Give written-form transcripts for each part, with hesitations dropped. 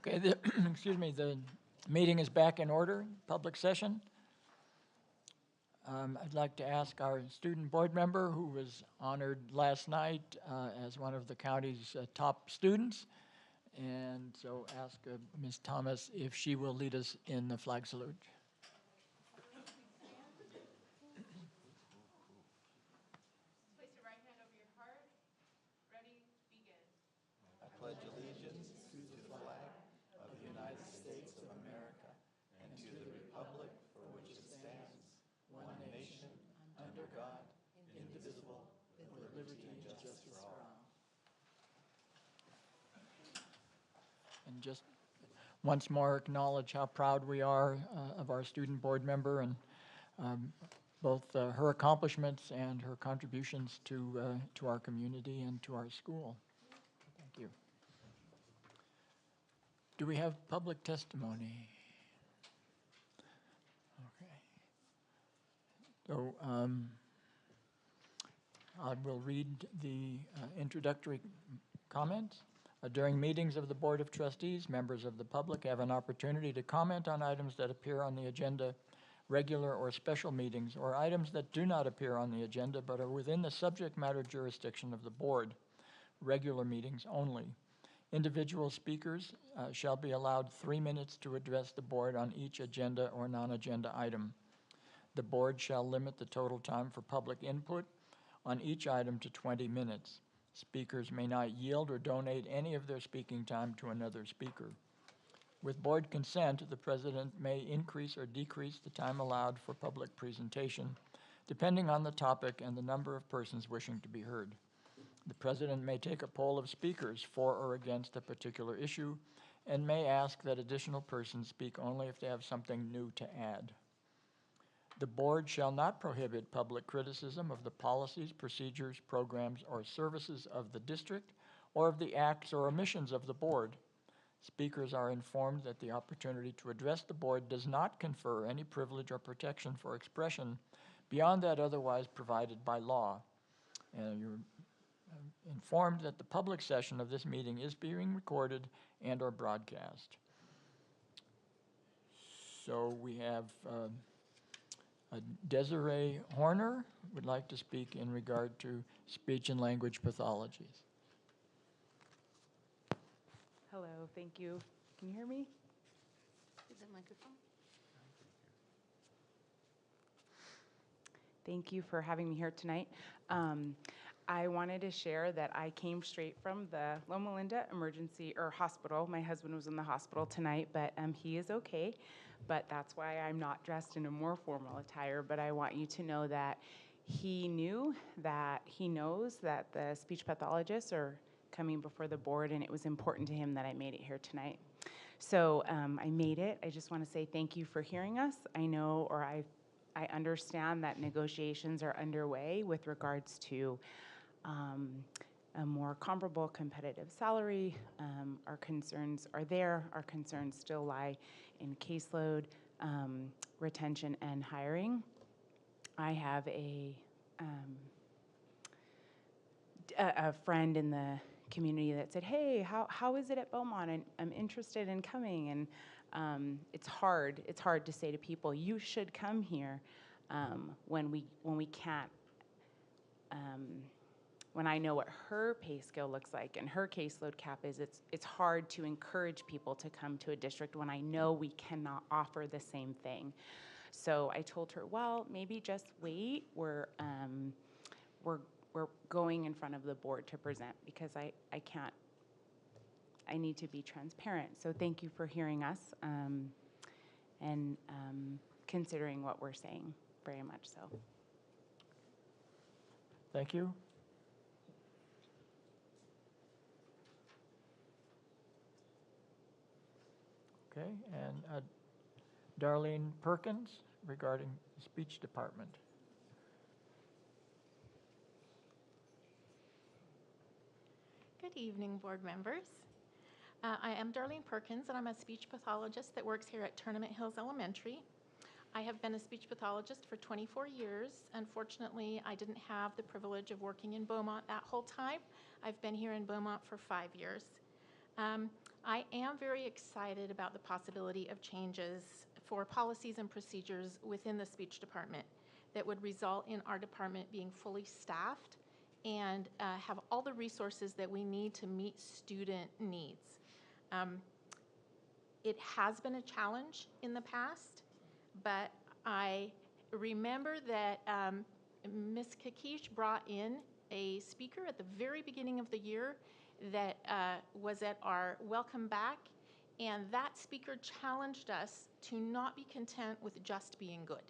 Okay, excuse me, the meeting is back in order, public session. I'd like to ask our student board member, who was honored last night as one of the county's top students, and so ask Ms. Thomas if she will lead us in the flag salute. Place your right hand over your heart. Ready, begin. I pledge allegiance to the flag of the United States of America and to the republic for which it stands, one nation, under God, indivisible, with liberty and justice for all. And just once more acknowledge how proud we are of our student board member and both her accomplishments and her contributions to our community and to our school. Thank you. Do we have public testimony? Okay. So I will read the introductory comments. During meetings of the Board of Trustees, members of the public have an opportunity to comment on items that appear on the agenda, regular or special meetings, or items that do not appear on the agenda but are within the subject matter jurisdiction of the board, regular meetings only. Individual speakers shall be allowed 3 minutes to address the board on each agenda or non-agenda item. The board shall limit the total time for public input on each item to 20 minutes. Speakers may not yield or donate any of their speaking time to another speaker. With board consent, the president may increase or decrease the time allowed for public presentation, depending on the topic and the number of persons wishing to be heard. The president may take a poll of speakers for or against a particular issue and may ask that additional persons speak only if they have something new to add. The board shall not prohibit public criticism of the policies, procedures, programs, or services of the district or of the acts or omissions of the board. Speakers are informed that the opportunity to address the board does not confer any privilege or protection for expression beyond that otherwise provided by law. And you're informed that the public session of this meeting is being recorded and or broadcast. So we have Desiree Horner would like to speak in regard to speech and language pathologies. Hello, thank you. Can you hear me? Is it microphone? Thank you for having me here tonight. I wanted to share that I came straight from the Loma Linda emergency or hospital. My husband was in the hospital tonight, but he is okay. But that's why I'm not dressed in a more formal attire. But I want you to know that he knows that the speech pathologists are coming before the board, and it was important to him that I made it here tonight. So I made it. I just want to say thank you for hearing us. I know, or I understand that negotiations are underway with regards to a more comparable competitive salary. Our concerns are there. Our concerns still lie in caseload, retention, and hiring. I have a friend in the community that said, hey, how is it at Beaumont? And I'm interested in coming. And it's hard to say to people, you should come here when we can't, when I know what her pay scale looks like and her caseload cap is. It's hard to encourage people to come to a district when I know we cannot offer the same thing. So I told her, well, maybe just wait. We're going in front of the board to present because I can't. I need to be transparent. So thank you for hearing us and considering what we're saying, very much so. Thank you. Okay, and Darlene Perkins regarding the speech department. Good evening, board members. I am Darlene Perkins, and I'm a speech pathologist that works here at Tournament Hills Elementary. I have been a speech pathologist for 24 years. Unfortunately, I didn't have the privilege of working in Beaumont that whole time. I've been here in Beaumont for 5 years. I am very excited about the possibility of changes for policies and procedures within the speech department that would result in our department being fully staffed and have all the resources that we need to meet student needs. It has been a challenge in the past, but I remember that Ms. Kakish brought in a speaker at the very beginning of the year that was at our welcome back, and that speaker challenged us to not be content with just being good.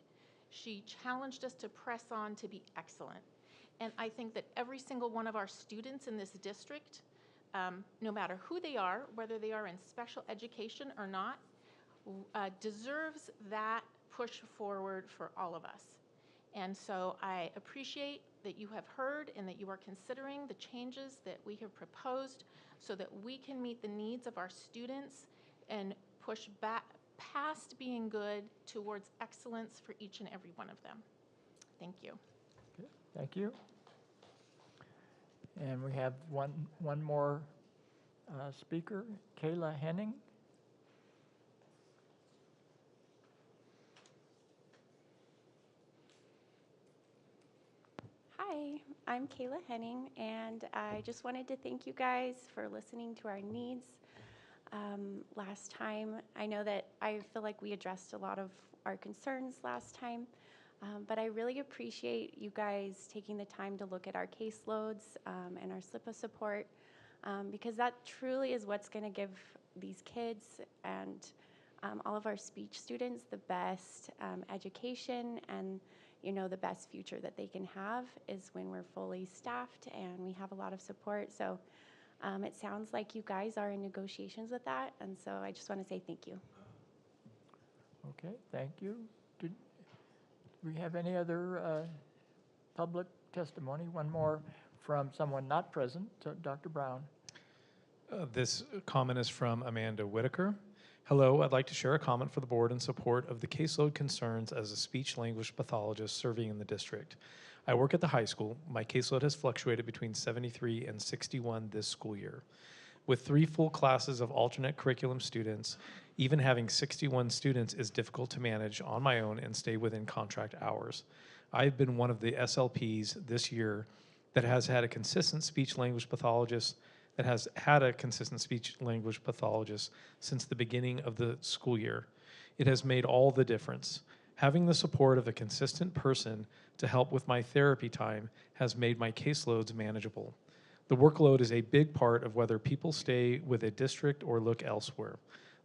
She challenged us to press on to be excellent. And I think that every single one of our students in this district, no matter who they are, whether they are in special education or not, deserves that push forward for all of us. And so I appreciate that you have heard and that you are considering the changes that we have proposed so that we can meet the needs of our students and push back past being good towards excellence for each and every one of them. Thank you. Okay, thank you. And we have one more speaker, Kayla Henning. Hi, I'm Kayla Henning, and I just wanted to thank you guys for listening to our needs. Last time, I know that I feel like we addressed a lot of our concerns last time, but I really appreciate you guys taking the time to look at our caseloads and our SLPA support, because that truly is what's going to give these kids and all of our speech students the best education and the best future that they can have is when we're fully staffed and we have a lot of support. So it sounds like you guys are in negotiations with that, and so I just want to say thank you. Okay, thank you. Did we have any other public testimony? One more from someone not present, so Dr. Brown. This comment is from Amanda Whitaker. Hello, I'd like to share a comment for the board in support of the caseload concerns as a speech-language pathologist serving in the district. I work at the high school. My caseload has fluctuated between 73 and 61 this school year. With 3 full classes of alternate curriculum students, even having 61 students is difficult to manage on my own and stay within contract hours. I've been one of the SLPs this year that has had a consistent speech-language pathologist since the beginning of the school year. It has made all the difference. Having the support of a consistent person to help with my therapy time has made my caseloads manageable. The workload is a big part of whether people stay with a district or look elsewhere.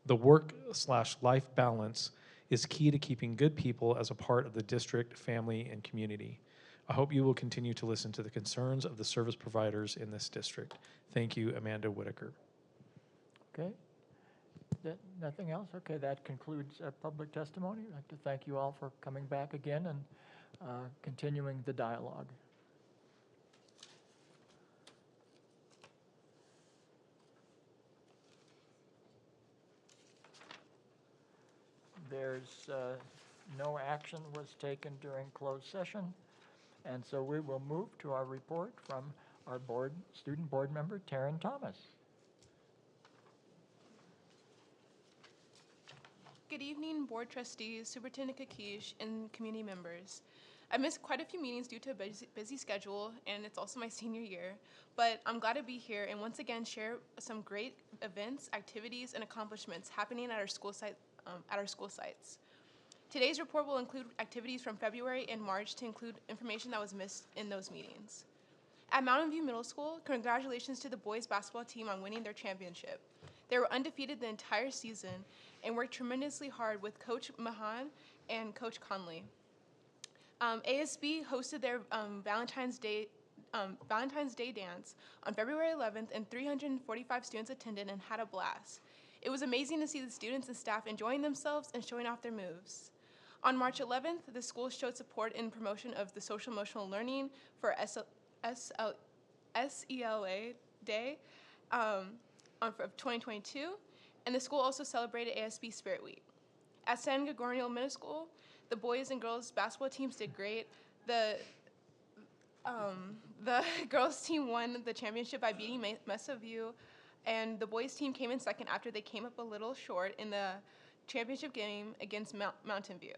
The work/life balance is key to keeping good people as a part of the district, family, and community. I hope you will continue to listen to the concerns of the service providers in this district. Thank you, Amanda Whitaker. Okay. Nothing else? Okay, that concludes public testimony. I'd like to thank you all for coming back again and continuing the dialogue. There's no action was taken during closed session, and so we will move to our report from our student board member, Taryn Thomas. Good evening, board trustees, Superintendent Kakish, and community members. I missed quite a few meetings due to a busy schedule, and it's also my senior year, but I'm glad to be here and once again share some great events, activities, and accomplishments happening at our school sites. Today's report will include activities from February and March to include information that was missed in those meetings. At Mountain View Middle School, congratulations to the boys basketball team on winning their championship. They were undefeated the entire season and worked tremendously hard with Coach Mahan and Coach Conley. ASB hosted their Valentine's Day dance on February 11th, and 345 students attended and had a blast. It was amazing to see the students and staff enjoying themselves and showing off their moves. On March 11th, the school showed support in promotion of the social emotional learning for SELA Day of 2022, and the school also celebrated ASB Spirit Week. At San Gregorio Middle School, the boys and girls basketball teams did great. The girls team won the championship by beating Mesa View and the boys team came in second after they came up a little short in the championship game against Mountain View.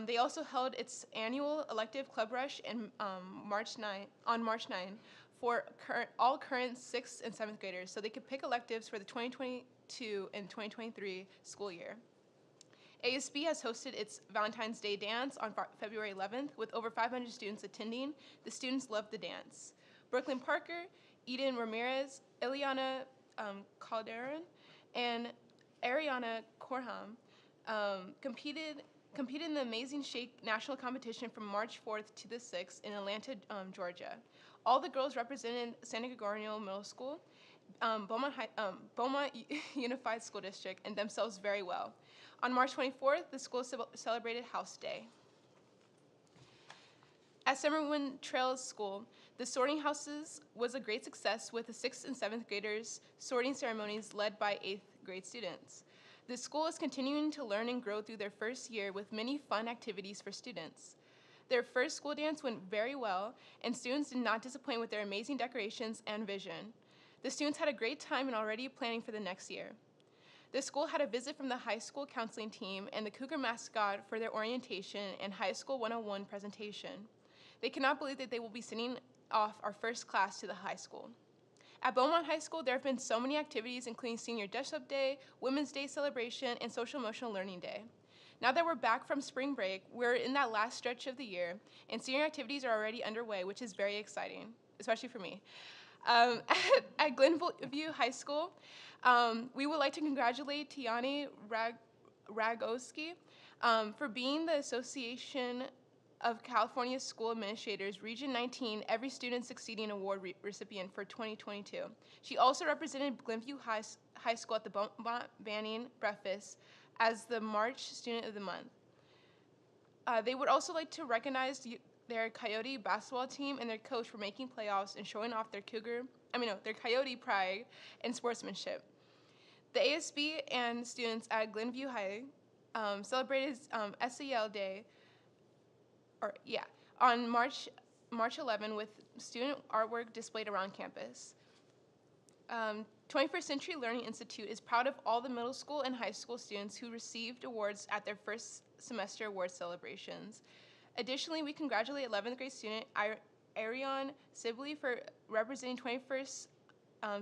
They also held its annual elective club rush on March 9 for all current 6th and 7th graders, so they could pick electives for the 2022 and 2023 school year. ASB has hosted its Valentine's Day dance on February 11th with over 500 students attending. The students loved the dance. Brooklyn Parker, Eden Ramirez, Ileana Calderon, and Ariana Corham competed in the Amazing Shake National Competition from March 4th to the 6th in Atlanta, Georgia. All the girls represented Santa Gregorio Middle School, Beaumont Unified School District, and themselves very well. On March 24th, the school celebrated House Day. At Summerwind Trails School, the sorting houses was a great success with the 6th and 7th graders sorting ceremonies led by 8th grade students. The school is continuing to learn and grow through their first year with many fun activities for students. Their first school dance went very well, and students did not disappoint with their amazing decorations and vision. The students had a great time and already planning for the next year. The school had a visit from the high school counseling team and the Cougar mascot for their orientation and high school 101 presentation. They cannot believe that they will be sending off our first class to the high school. At Beaumont High School, there have been so many activities, including Senior Dress-Up Day, Women's Day celebration, and Social Emotional Learning Day. Now that we're back from spring break, we're in that last stretch of the year, and senior activities are already underway, which is very exciting, especially for me. At Glenview High School, we would like to congratulate Tiani Ragowski for being the Association of California School Administrators Region 19 Every Student Succeeding Award recipient for 2022. She also represented Glenview High School at the Beaumont Banning Breakfast as the March Student of the Month. They would also like to recognize their Coyote basketball team and their coach for making playoffs and showing off their Coyote pride and sportsmanship. The ASB and students at Glenview High celebrated SEL Day on March 11 with student artwork displayed around campus. 21st Century Learning Institute is proud of all the middle school and high school students who received awards at their first semester award celebrations. Additionally, we congratulate 11th grade student Arion Sibley for representing 21st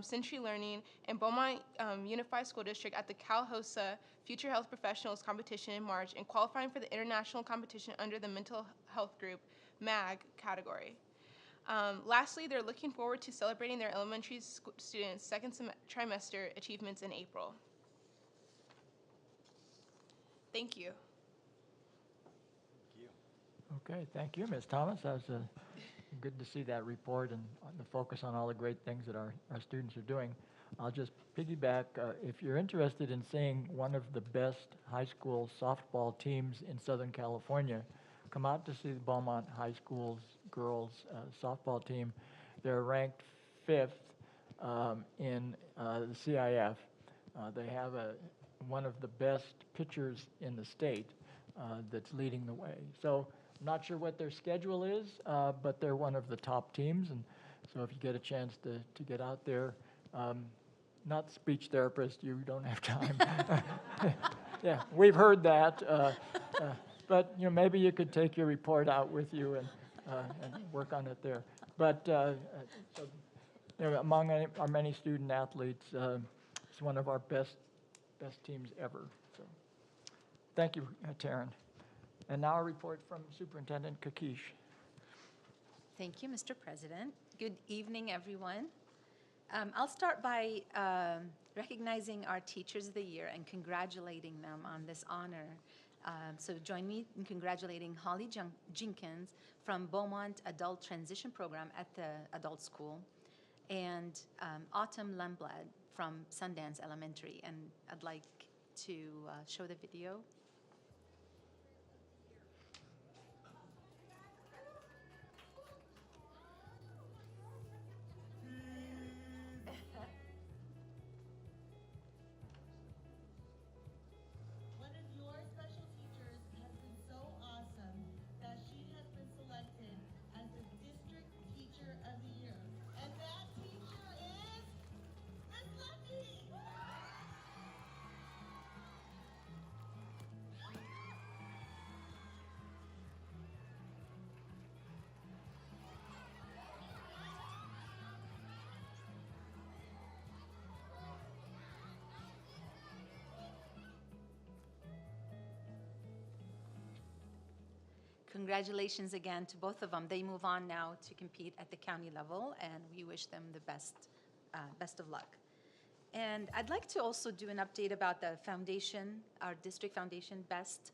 Century Learning and Beaumont Unified School District at the Cal HOSA Future Health Professionals Competition in March and qualifying for the international competition under the Mental Health Group, MAG, category. Lastly, they're looking forward to celebrating their elementary students' second trimester achievements in April. Thank you. Okay, thank you, Ms. Thomas. That was good to see that report and the focus on all the great things that our students are doing. I'll just piggyback. If you're interested in seeing one of the best high school softball teams in Southern California, come out to see the Beaumont High School's girls softball team. They're ranked 5th in the CIF. They have one of the best pitchers in the state that's leading the way. So I'm not sure what their schedule is, but they're one of the top teams. And so if you get a chance to get out there, not speech therapist, you don't have time. Yeah, we've heard that. But maybe you could take your report out with you and work on it there. But so, among our many student athletes, it's one of our best teams ever. So, thank you, Taryn. And now a report from Superintendent Kakish. Thank you, Mr. President. Good evening, everyone. I'll start by recognizing our Teachers of the Year and congratulating them on this honor. So join me in congratulating Holly Jenkins from Beaumont Adult Transition Program at the Adult School and Autumn Lundblad from Sundance Elementary. And I'd like to show the video. congratulations again to both of them. They move on now to compete at the county level, and we wish them the best of luck. And I'd like to also do an update about the foundation, our district foundation, BEST,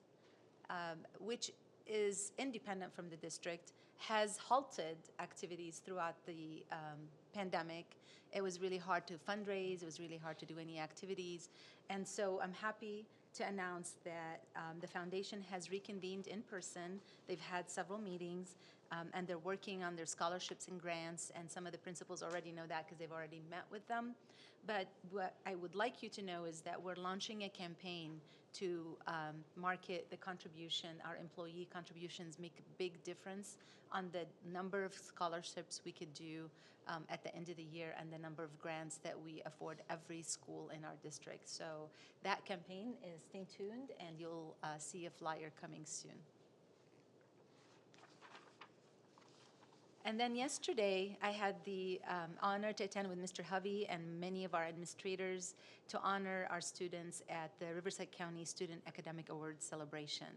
which is independent from the district, has halted activities throughout the pandemic. It was really hard to fundraise. It was really hard to do any activities. And so I'm happy to announce that the foundation has reconvened in person. They've had several meetings, and they're working on their scholarships and grants, and some of the principals already know that because they've already met with them. But what I would like you to know is that we're launching a campaign to market the contribution. Our employee contributions make a big difference on the number of scholarships we could do at the end of the year and the number of grants that we afford every school in our district. So that campaign is, stay tuned, and you'll see a flyer coming soon. And then yesterday, I had the honor to attend with Mr. Hovey and many of our administrators to honor our students at the Riverside County Student Academic Awards celebration.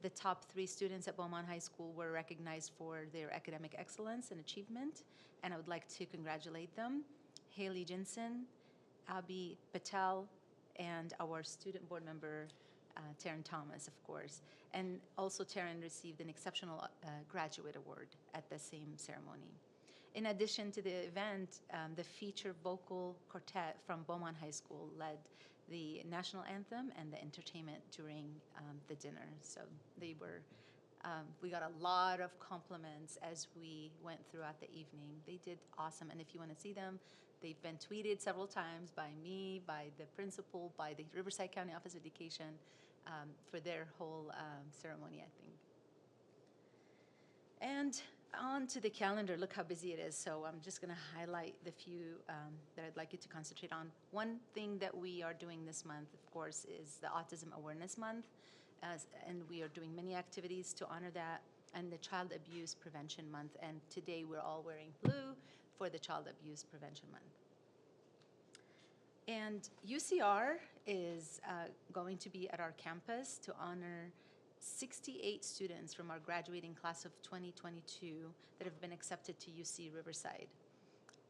The top 3 students at Beaumont High School were recognized for their academic excellence and achievement, and I would like to congratulate them. Haley Jensen, Abhi Patel, and our student board member, Taryn Thomas, of course. And also Taryn received an exceptional graduate award at the same ceremony. In addition to the event, the feature vocal quartet from Beaumont High School led the national anthem and the entertainment during the dinner. So they were, we got a lot of compliments as we went throughout the evening. They did awesome, and if you want to see them, they've been tweeted several times by me, by the principal, by the Riverside County Office of Education for their whole ceremony, I think. And on to the calendar. Look how busy it is. So I'm just going to highlight the few that I'd like you to concentrate on. One thing that we are doing this month, of course, is the Autism Awareness Month. And we are doing many activities to honor that, and the Child Abuse Prevention Month. And today we're all wearing blue for the Child Abuse Prevention Month. And UCR is going to be at our campus to honor 68 students from our graduating class of 2022 that have been accepted to UC Riverside.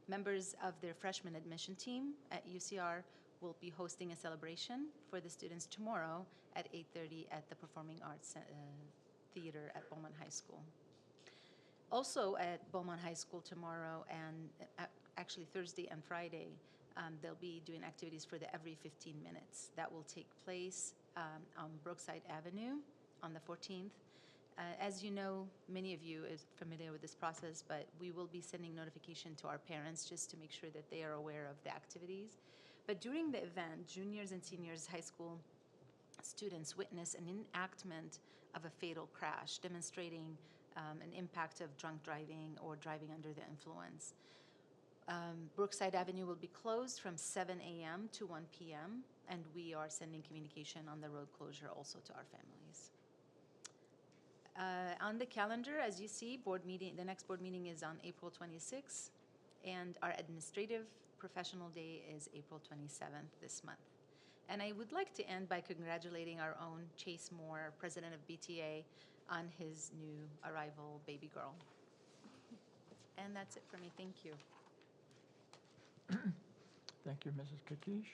Members of their freshman admission team at UCR will be hosting a celebration for the students tomorrow at 8:30 at the Performing Arts Theater at Beaumont High School. Also at Beaumont High School tomorrow, and actually Thursday and Friday, they'll be doing activities for the Every 15 Minutes. That will take place on Brookside Avenue on the 14th. As you know, many of you is familiar with this process, but we will be sending notification to our parents just to make sure that they are aware of the activities. But during the event, juniors and seniors high school students witness an enactment of a fatal crash, demonstrating an impact of drunk driving or driving under the influence. Brookside Avenue will be closed from 7 a.m. to 1 p.m., and we are sending communication on the road closure also to our families. On the calendar, as you see, the next board meeting is on April 26th, and our administrative professional day is April 27th this month. And I would like to end by congratulating our own Chase Moore, president of BTA, on his new arrival baby girl. And that's it for me. Thank you. Thank you, Mrs. Kakish.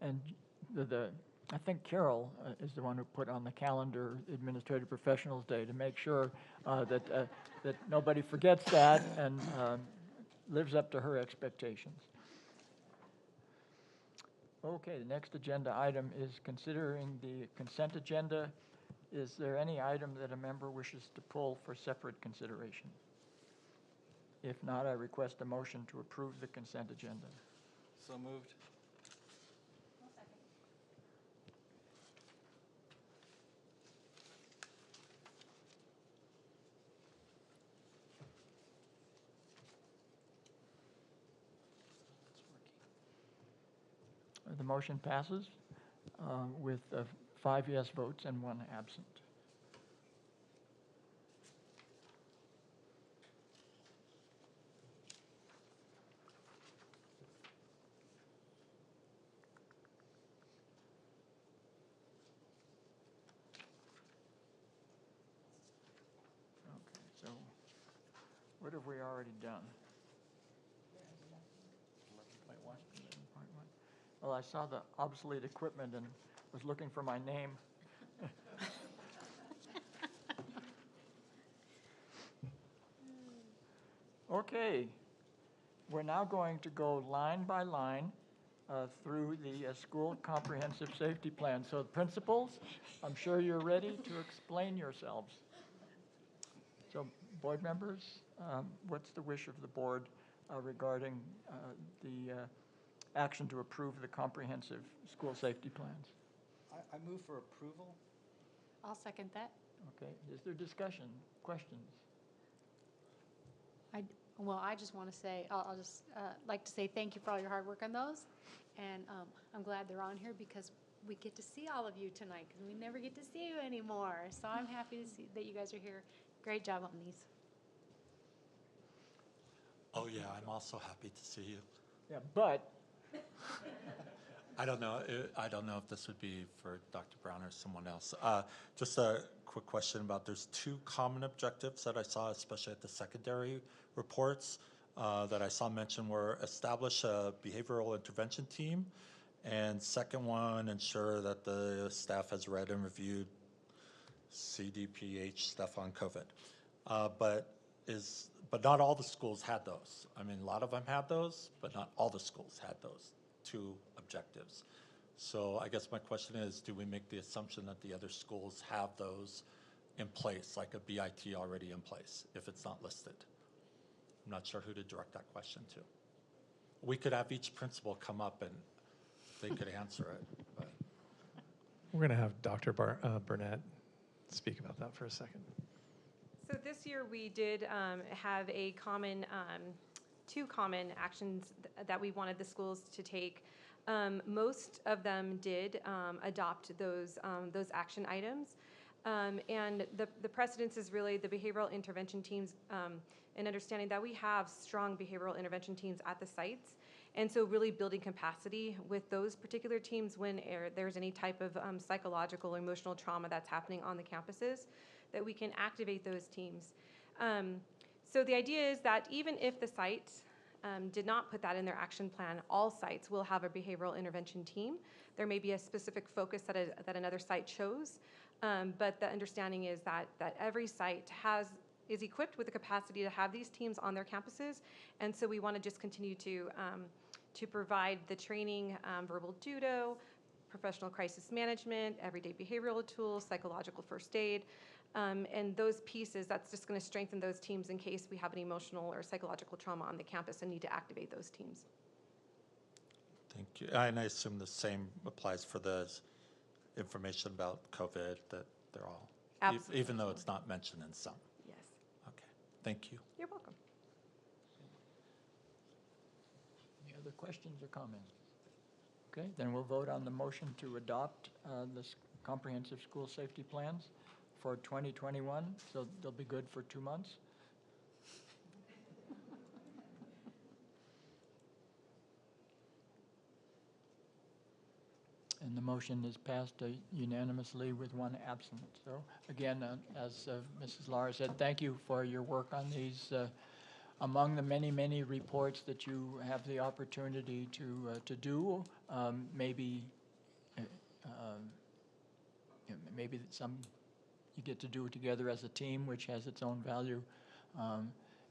And I think Carol is the one who put on the calendar Administrative Professionals Day to make sure that nobody forgets that and lives up to her expectations. Okay, the next agenda item is considering the consent agenda. Is there any item that a member wishes to pull for separate consideration? If not, I request a motion to approve the consent agenda. So moved. The motion passes with 5 yes votes and 1 absent. What have we already done? 11.1. 11.1. Well, I saw the obsolete equipment and was looking for my name. Okay, we're now going to go line by line through the school comprehensive safety plan. So principals, I'm sure you're ready to explain yourselves. So board members, what's the wish of the board regarding the action to approve the comprehensive school safety plans? I move for approval. I'll second that. Okay, is there discussion, questions? Well, I just want to say, I'll just like to say thank you for all your hard work on those. And I'm glad they're on here because we get to see all of you tonight because we never get to see you anymore. So I'm happy to see that you guys are here. Great job on these. Oh, yeah, I'm also happy to see you. Yeah, but I don't know if this would be for Dr. Brown or someone else. Just a quick question about, there's two common objectives that I saw, especially at the secondary reports, that I saw mentioned were establish a behavioral intervention team, and second one, ensure that the staff has read and reviewed CDPH stuff on COVID. But not all the schools had those. I mean, a lot of them had those, but not all the schools had those two objectives. So I guess my question is, do we make the assumption that the other schools have those in place, like a BIT already in place, if it's not listed? I'm not sure who to direct that question to. We could have each principal come up and they could answer it. But. We're going to have Dr. Burnett speak about that for a second. So this year we did have a common, two common actions that we wanted the schools to take. Most of them did adopt those action items. And the precedence is really the behavioral intervention teams and understanding that we have strong behavioral intervention teams at the sites. And so really building capacity with those particular teams when there's any type of psychological or emotional trauma that's happening on the campuses, that we can activate those teams. So the idea is that even if the site did not put that in their action plan, all sites will have a behavioral intervention team. There may be a specific focus that another site chose, but the understanding is that every site is equipped with the capacity to have these teams on their campuses, and so we want to just continue to provide the training, verbal judo, professional crisis management, everyday behavioral tools, psychological first aid, and those pieces, that's just going to strengthen those teams in case we have an emotional or psychological trauma on the campus and need to activate those teams. Thank you. And I assume the same applies for the information about COVID, that they're all, Absolutely. Even though it's not mentioned in some. Yes. Okay, thank you. You're welcome. any other questions or comments? Okay, then we'll vote on the motion to adopt the comprehensive school safety plans for 2021, so they'll be good for 2 months. And the motion is passed unanimously with one absent. So again, as Mrs. Lara said, thank you for your work on these. Among the many, many reports that you have the opportunity to do, maybe some you get to do it together as a team, which has its own value.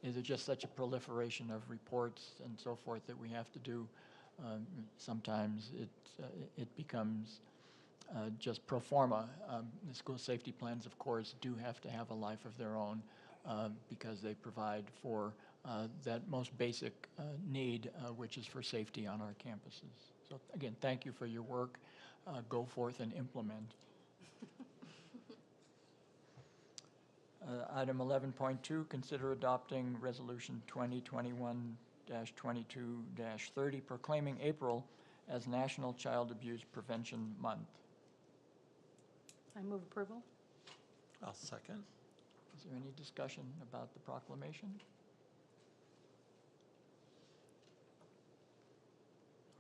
Is it just such a proliferation of reports and so forth that we have to do? Sometimes it becomes just pro forma. The school safety plans, of course, do have to have a life of their own because they provide for that most basic need, which is for safety on our campuses. So again, thank you for your work. Go forth and implement. Item 11.2, consider adopting Resolution 2021-22-30, proclaiming April as National Child Abuse Prevention Month. I move approval. I'll second. Is there any discussion about the proclamation?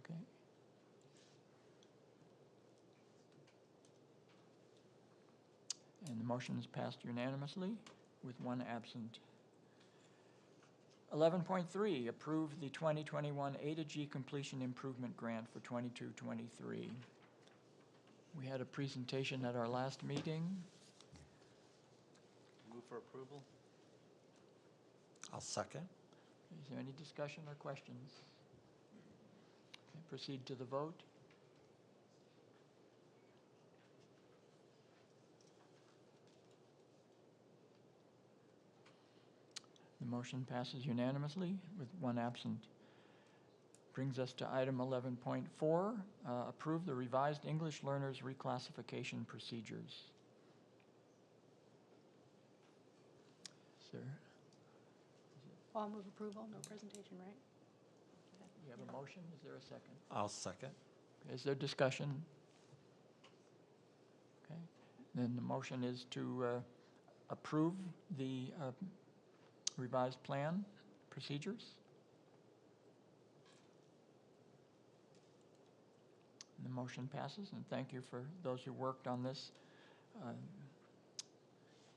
Okay. And the motion is passed unanimously with one absent. 11.3, approve the 2021 A to G completion improvement grant for 22-23. We had a presentation at our last meeting. Move for approval? I'll second. Is there any discussion or questions? Okay, proceed to the vote. The motion passes unanimously with one absent. Brings us to item 11.4, approve the revised English learners reclassification procedures. Sir, Well, I'll move approval, no presentation, right? you have a motion? Is there a second? I'll second. Is there discussion? Okay, then the motion is to approve the revised plan procedures. And the motion passes, and thank you for those who worked on this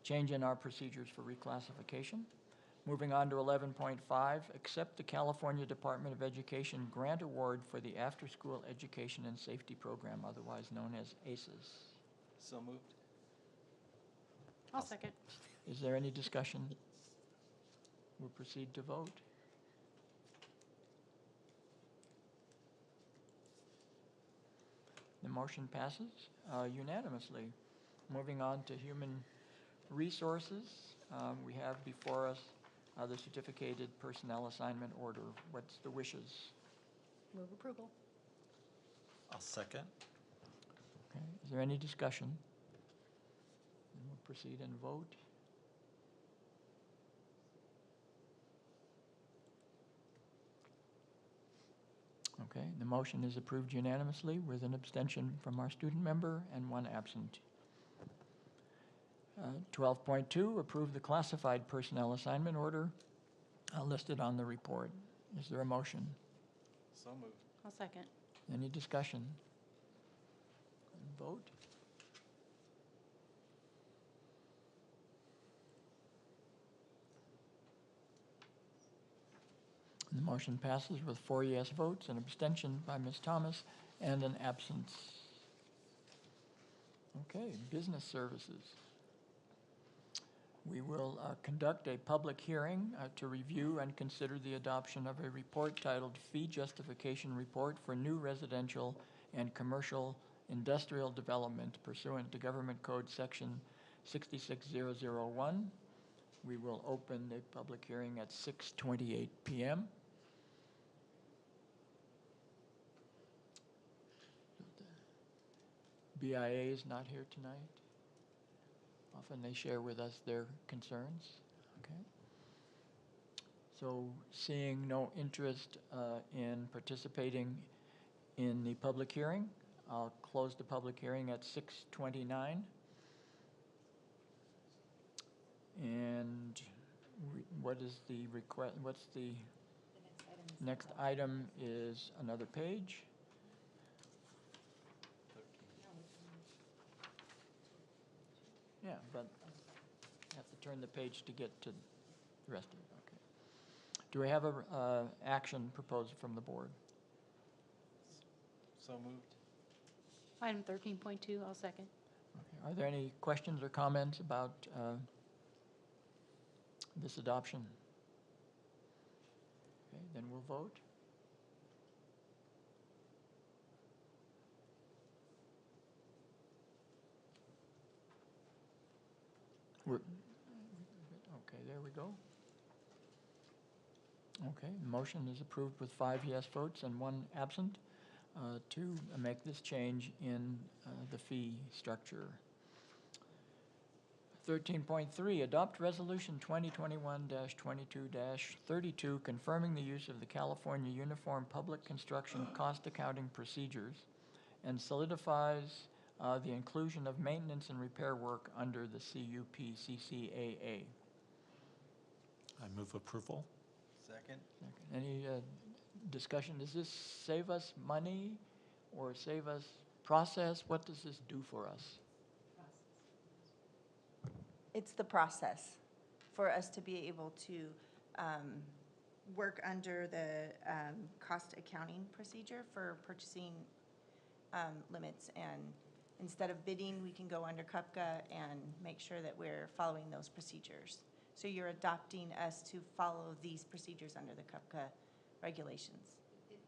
change in our procedures for reclassification. Moving on to 11.5, accept the California Department of Education grant award for the After School Education and Safety Program, otherwise known as ACES. So moved? I'll second. Is there any discussion? We'll proceed to vote. The motion passes unanimously. Moving on to human resources, we have before us the certificated personnel assignment order. What's the wishes? Move approval. I'll second. Okay. Is there any discussion? And we'll proceed and vote. Okay, the motion is approved unanimously with an abstention from our student member and one absent. 12.2, approve the classified personnel assignment order listed on the report. Is there a motion? So moved. I'll second. Any discussion? Vote. The motion passes with 4 yes votes, an abstention by Ms. Thomas, and an absence. Okay, business services. We will conduct a public hearing to review and consider the adoption of a report titled Fee Justification Report for New Residential and Commercial Industrial Development pursuant to Government Code Section 66001. We will open the public hearing at 6:28 p.m. BIA is not here tonight. Often they share with us their concerns. Okay. So seeing no interest in participating in the public hearing, I'll close the public hearing at 6:29. And what is the request? What's the next item is another page. Yeah, but I have to turn the page to get to the rest of it. Okay. Do we have a action proposed from the board? So moved. Item 13.2, I'll second. Okay. Are there any questions or comments about this adoption? Okay, then we'll vote. Okay, there we go. Okay, the motion is approved with 5 yes votes and 1 absent to make this change in the fee structure. 13.3, adopt resolution 2021-22-32 confirming the use of the California Uniform Public Construction Cost Accounting Procedures and solidifies the inclusion of maintenance and repair work under the CUP-CCAA. I move approval. Second. Any discussion? Does this save us money or save us process? What does this do for us? It's the process for us to be able to work under the cost accounting procedure for purchasing limits. And instead of bidding, we can go under CUPCA and make sure that we're following those procedures. So you're adopting us to follow these procedures under the CUPCA regulations. It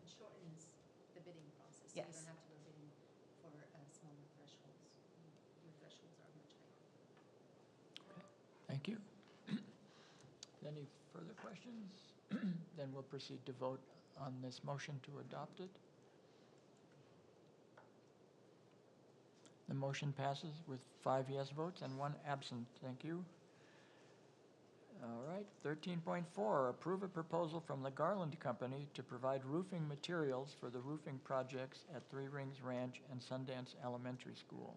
shortens the bidding process. So Yes. you don't have to go bidding for smaller thresholds. Your thresholds are much higher. Thank you. Any further questions? Then we'll proceed to vote on this motion to adopt it. The motion passes with 5 yes votes and 1 absent. Thank you. All right, 13.4, approve a proposal from the Garland Company to provide roofing materials for the roofing projects at Three Rings Ranch and Sundance Elementary School.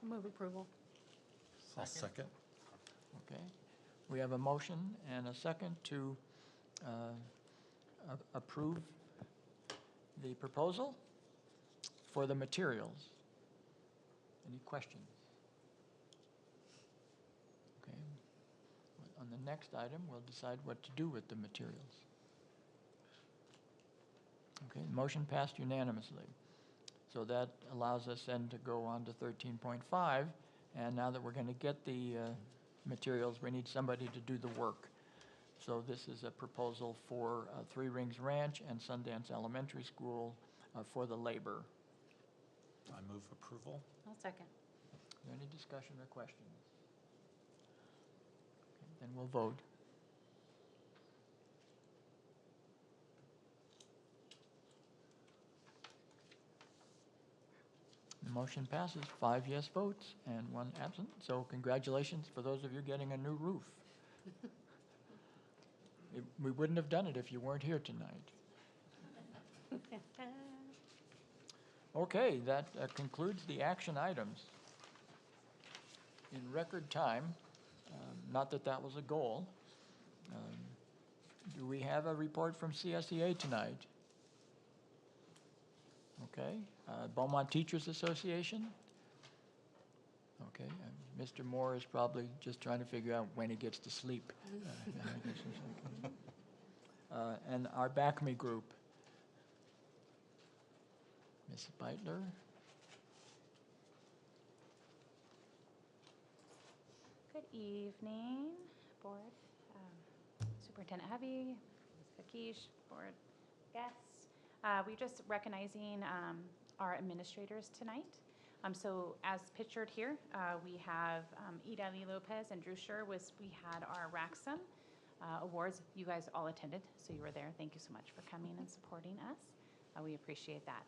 Move approval. I'll second. Okay. We have a motion and a second to approve the proposal for the materials. Any questions? Okay. On the next item, we'll decide what to do with the materials. Okay, the motion passed unanimously. So that allows us then to go on to 13.5, and now that we're going to get the materials, we need somebody to do the work. So this is a proposal for Three Rings Ranch and Sundance Elementary School for the labor. I move approval. I'll second. Is there any discussion or questions? Okay, then we'll vote. The motion passes, 5 yes votes and 1 absent. So congratulations for those of you getting a new roof. We wouldn't have done it if you weren't here tonight. Okay, that concludes the action items. In record time, not that that was a goal. Do we have a report from CSEA tonight? Okay, Beaumont Teachers Association? Okay, Mr. Moore is probably just trying to figure out when he gets to sleep. And our BACME group. Ms. Beitler? Good evening, Board. Superintendent Hovey, Ms. Kakish, Board guests. We're just recognizing our administrators tonight. So as pictured here, we have Idali Lopez and Drew Scher. We had our RACSM awards. You guys all attended, so you were there. Thank you so much for coming and supporting us. We appreciate that.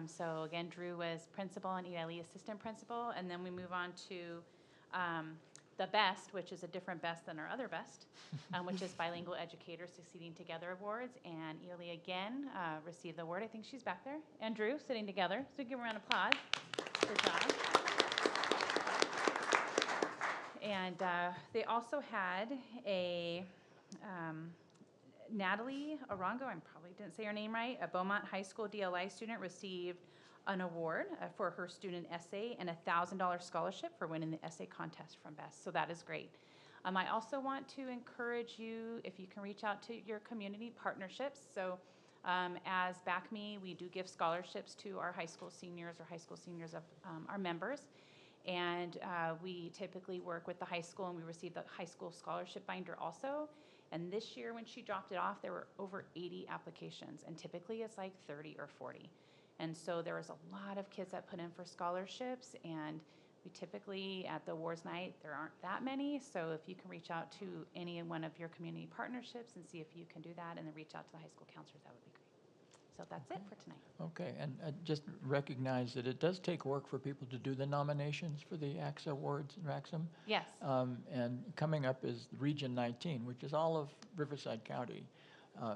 So again, Drew was principal and Idali assistant principal, and then we move on to the best, which is a different best than our other best, which is Bilingual Educators Succeeding Together Awards. And Idali again received the award. I think she's back there. And Drew sitting together. So give a round of applause. Good job. And they also had a Natalie Arango, I probably didn't say her name right, a Beaumont High School DLI student received an award for her student essay and a $1,000 scholarship for winning the essay contest from BEST. So that is great. I also want to encourage you, if you can reach out to your community partnerships. So as BACME, we do give scholarships to our high school seniors or high school seniors of our members. And we typically work with the high school, and we receive the high school scholarship binder also. And this year when she dropped it off, there were over 80 applications, and typically it's like 30 or 40. And so there was a lot of kids that put in for scholarships, and we typically, at the awards night, there aren't that many. So if you can reach out to any one of your community partnerships and see if you can do that, and then reach out to the high school counselors, that would be great. So that's it for tonight. Okay, and just recognize that it does take work for people to do the nominations for the AXA Awards and RACSM. Yes. And coming up is Region 19, which is all of Riverside County.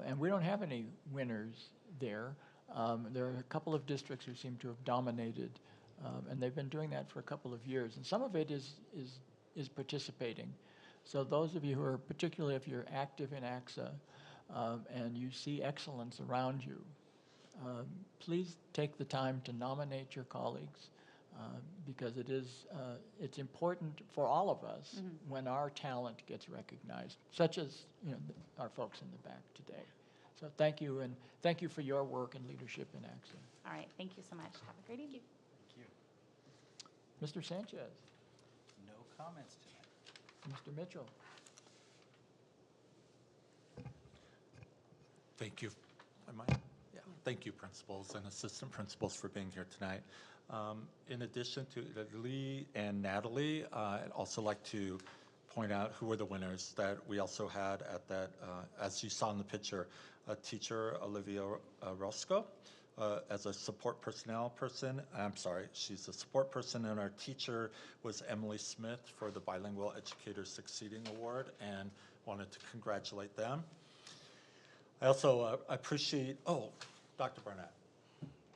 And we don't have any winners there. There are a couple of districts who seem to have dominated, and they've been doing that for a couple of years. And some of it is participating. So those of you who are, particularly if you're active in AXA and you see excellence around you, please take the time to nominate your colleagues because it's important for all of us when our talent gets recognized, such as our folks in the back today. So thank you, and thank you for your work and leadership in Action. All right, thank you so much. Have a great evening. Thank you. Mr. Sanchez, No comments tonight. Mr. Mitchell. Thank you. Yeah. Thank you, principals and assistant principals, for being here tonight. In addition to Lee and Natalie, I'd also like to point out who were the winners that we also had at that, as you saw in the picture, a teacher, Olivia Roscoe, as a support personnel person. I'm sorry, she's a support person, and our teacher was Emily Smith for the Bilingual Educator Succeeding Award, and wanted to congratulate them. I also appreciate, Dr. Barnett.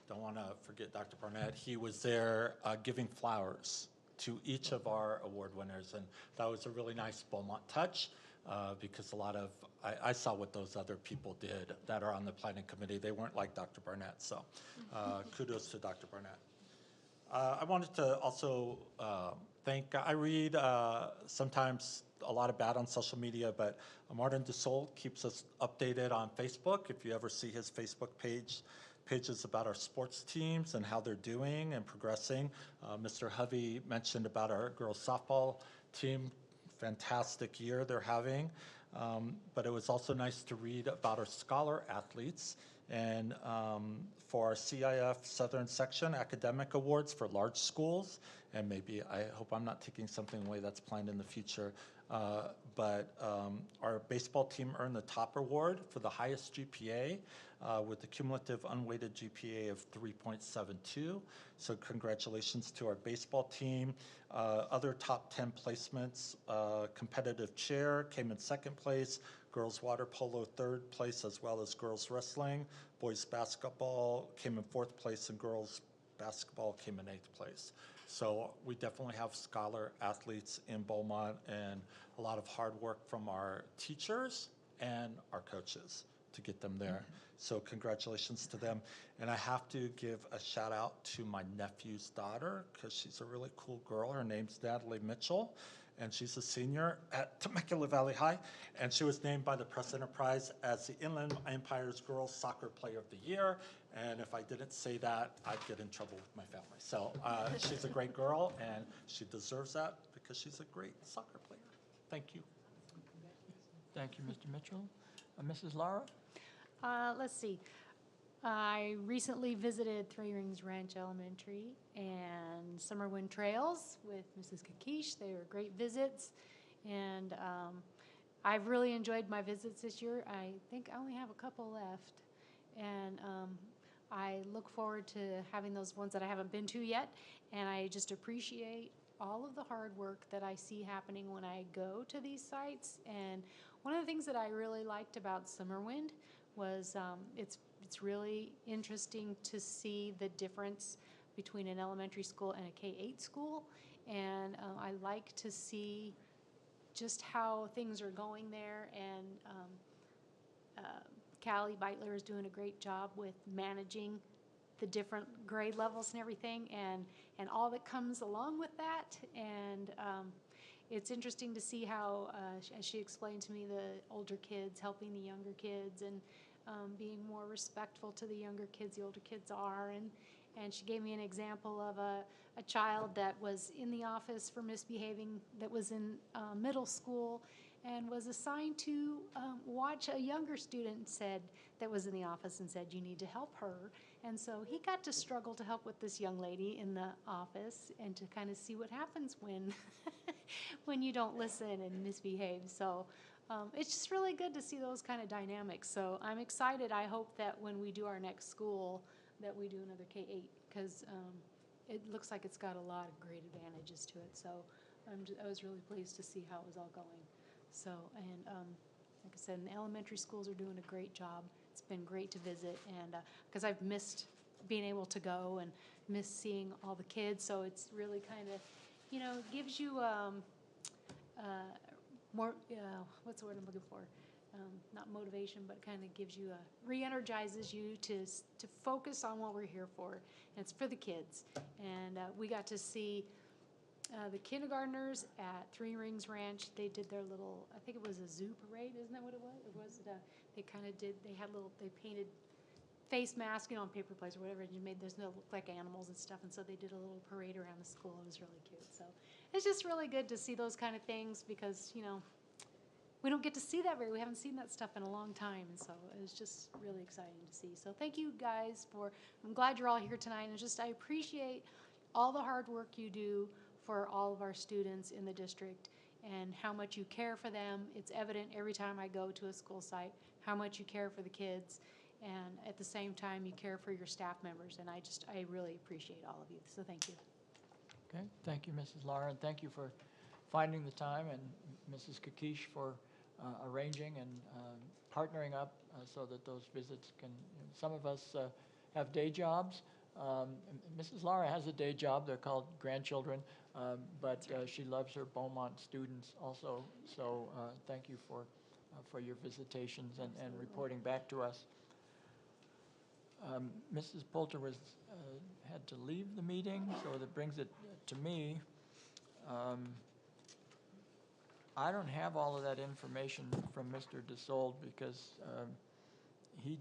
Don't want to forget Dr. Barnett. He was there giving flowers to each of our award winners, and that was a really nice Beaumont touch because I saw what those other people did that are on the planning committee. They weren't like Dr. Barnett, so kudos to Dr. Barnett. I wanted to also I read sometimes a lot of bad on social media, but Martin Dussault keeps us updated on Facebook. If you ever see his Facebook pages about our sports teams and how they're doing and progressing. Mr. Hovey mentioned about our girls softball team, fantastic year they're having. But it was also nice to read about our scholar athletes and for our CIF Southern Section academic awards for large schools. And maybe, I hope I'm not taking something away that's planned in the future. But our baseball team earned the top award for the highest GPA with the cumulative unweighted GPA of 3.72. So congratulations to our baseball team. Other top 10 placements, competitive chair came in second place, girls water polo third place, as well as girls wrestling. Boys basketball came in fourth place, and girls basketball came in eighth place. So we definitely have scholar athletes in Beaumont, and a lot of hard work from our teachers and our coaches to get them there. So congratulations to them. And I have to give a shout out to my nephew's daughter, because she's a really cool girl. Her name's Natalie Mitchell, and she's a senior at Temecula Valley High, and she was named by the Press Enterprise as the Inland Empire's Girls Soccer Player of the Year. And if I didn't say that, I'd get in trouble with my family. So she's a great girl, and she deserves that because she's a great soccer player. Thank you. Thank you, Mr. Mitchell. Mrs. Lara? Let's see. I recently visited Three Rings Ranch Elementary and Summer Wind Trails with Mrs. Kakish. They were great visits, and I've really enjoyed my visits this year. I think I only have a couple left, and I look forward to having those ones that I haven't been to yet, and I just appreciate all of the hard work that I see happening when I go to these sites. And one of the things that I really liked about Summerwind was it's really interesting to see the difference between an elementary school and a K-8 school, and I like to see just how things are going there, and Callie Beitler is doing a great job with managing the different grade levels and everything, and all that comes along with that. And it's interesting to see how, as she explained to me, the older kids helping the younger kids, and being more respectful to the younger kids, the older kids are. And she gave me an example of a child that was in the office for misbehaving, that was in middle school, and was assigned to watch a younger student that was in the office and said, you need to help her. And so he got to struggle to help with this young lady in the office, and to kind of see what happens when when you don't listen and misbehave. So it's just really good to see those kind of dynamics. So I'm excited. I hope that when we do our next school, that we do another K-8, because it looks like it's got a lot of great advantages to it. So I was really pleased to see how it was all going. So, and like I said, the elementary schools are doing a great job. It's been great to visit, and because I've missed being able to go and missed seeing all the kids. So it's really kind of, gives you more, what's the word I'm looking for? not motivation, but kind of gives you re-energizes you to focus on what we're here for. And it's for the kids. And we got to see the kindergartners at Three Rings Ranch. They did their little, I think it was a zoo parade, isn't that what it was? Or was it they kind of did, they painted face masks, on paper plates or whatever, and you made those look like animals and stuff, and so they did a little parade around the school. It was really cute. So it's just really good to see those kind of things because, we don't get to see that we haven't seen that stuff in a long time, and so it was just really exciting to see. So thank you guys I'm glad you're all here tonight, and I appreciate all the hard work you do for all of our students in the district and how much you care for them. It's evident every time I go to a school site how much you care for the kids, and at the same time you care for your staff members, and I really appreciate all of you, so thank you. Okay, thank you, Mrs. Lara, and thank you for finding the time, and Mrs. Kakish for arranging and partnering up so that those visits can, some of us have day jobs. Mrs. Lara has a day job, they're called grandchildren, but she loves her Beaumont students also, so thank you for your visitations and reporting back to us. Mrs. Poulter had to leave the meeting, so that brings it to me. I don't have all of that information from Mr. DeSold because he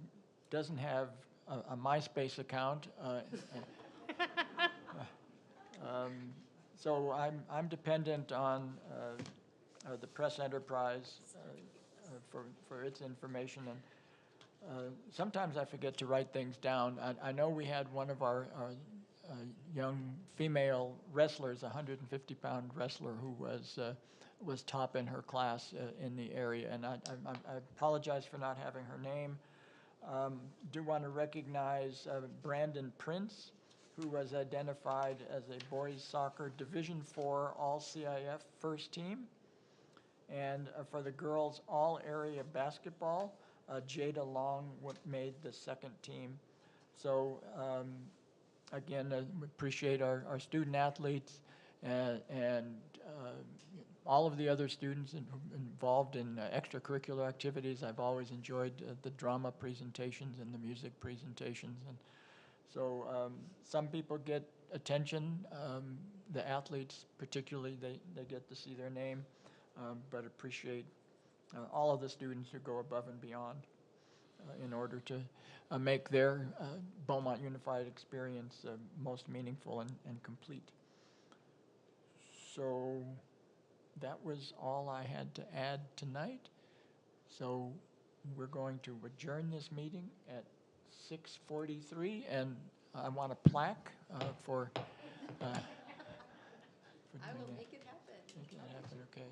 doesn't have a MySpace account. So I'm dependent on the press enterprise for its information, and sometimes I forget to write things down. I know we had one of our young female wrestlers, a 150-pound wrestler, who was top in her class in the area, and I apologize for not having her name. Do want to recognize Brandon Prince, who was identified as a boys soccer Division IV All-CIF first team, and for the girls all-area basketball, Jada Long made the second team. So again, we appreciate our student athletes and all of the other students involved in extracurricular activities. I've always enjoyed the drama presentations and the music presentations. And so some people get attention. The athletes particularly, they get to see their name, but appreciate all of the students who go above and beyond in order to make their Beaumont Unified experience most meaningful and complete. So that was all I had to add tonight. So we're going to adjourn this meeting at 6:43, and I want a plaque for I will make it happen. Make it happen, okay.